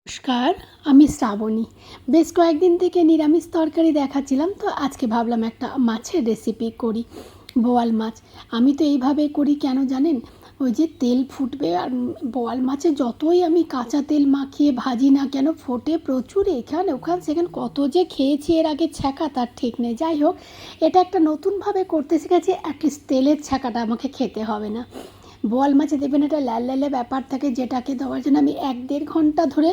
নমস্কার, আমি শ্রাবণী। বেশ কয়েকদিন থেকে নিরামিষ তরকারি দেখাচ্ছিলাম, তো আজকে ভাবলাম একটা মাছের রেসিপি করি। বোয়াল মাছ আমি তো এইভাবে করি, কেন জানেন? ওই যে তেল ফুটবে আর বোয়াল মাছে যতই আমি কাঁচা তেল মাখিয়ে ভাজি না কেন, ফোটে প্রচুর। এখানে ওখানে সেখানে কত যে খেয়েছি এর আগে ছ্যাঁকা, তার ঠিক নেই। যাই হোক, এটা একটা নতুনভাবে করতে শিখেছি। অ্যাটলিস্ট তেলের ছ্যাঁকাটা আমাকে খেতে হবে না। বোয়াল মাছে দেখবেন একটা লাল লালে ব্যাপার থাকে, যেটাকে দেওয়ার জন্য আমি 1-1.5 ঘন্টা ধরে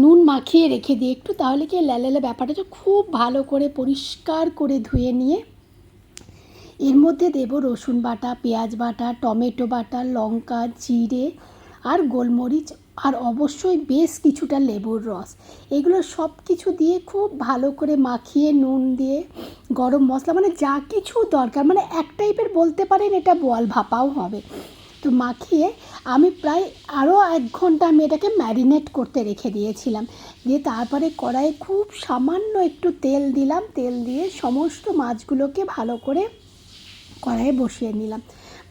নুন মাখিয়ে রেখে দিই একটু, তাহলে কি লাল লালে ব্যাপারটা খুব ভালো করে পরিষ্কার করে ধুয়ে নিয়ে এর মধ্যে দেবো রসুন বাটা, পেঁয়াজ বাটা, টমেটো বাটা, লঙ্কা, জিরে আর গোলমরিচ, আর অবশ্যই বেশ কিছুটা লেবুর রস। এগুলো সব কিছু দিয়ে খুব ভালো করে মাখিয়ে নুন দিয়ে গরম মশলা, যা কিছু দরকার, এক টাইপের বলতে পারেন, এটা বোয়াল ভাপাও হবে। তো মাখিয়ে আমি প্রায় আরও 1 ঘন্টা আমি এটাকে ম্যারিনেট করতে রেখে দিয়েছিলাম। দিয়ে তারপরে কড়াইয়ে খুব সামান্য একটু তেল দিলাম, তেল দিয়ে সমস্ত মাছগুলোকে ভালো করে কড়াইয়ে বসিয়ে নিলাম।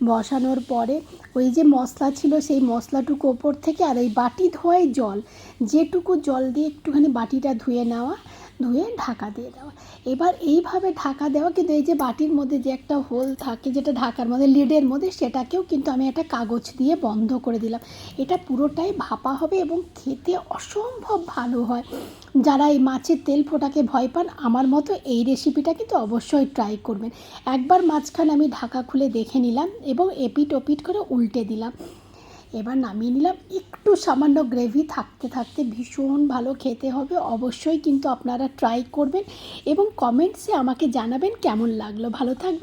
বসানোর পরে ওই যে মশলা ছিল, সেই মশলাটুকু ওপর থেকে, আর এই বাটি ধোয়াই জল, যেটুকু জল দিয়ে একটুখানি বাটিটা ধুয়ে নেওয়া, ধুয়ে ঢাকা দিয়ে দেওয়া। এবার এইভাবে ঢাকা দেওয়া, কিন্তু এই যে বাটির মধ্যে যে একটা হোল থাকে, যেটা ঢাকার মধ্যে, লিডের মধ্যে, সেটাকেও কিন্তু আমি একটা কাগজ দিয়ে বন্ধ করে দিলাম। এটা পুরোটাই ভাপা হবে এবং খেতে অসম্ভব ভালো হয়। যারা এই মাছের তেল ফোটাকে ভয় পান, আমার মতো এই রেসিপিটা কিন্তু অবশ্যই ট্রাই করবেন। একবার মাঝখানে আমি ঢাকা খুলে দেখে নিলাম এবং এপিট ওপিট করে উল্টে দিলাম। এবার নামিয়ে নিলাম। একটু সামান্য গ্রেভি থাকতে থাকতে ভীষণ ভালো খেতে হবে। অবশ্যই কিন্তু আপনারা ট্রাই করবেন এবং কমেন্টসে আমাকে জানাবেন কেমন লাগলো। ভালো থাকবেন।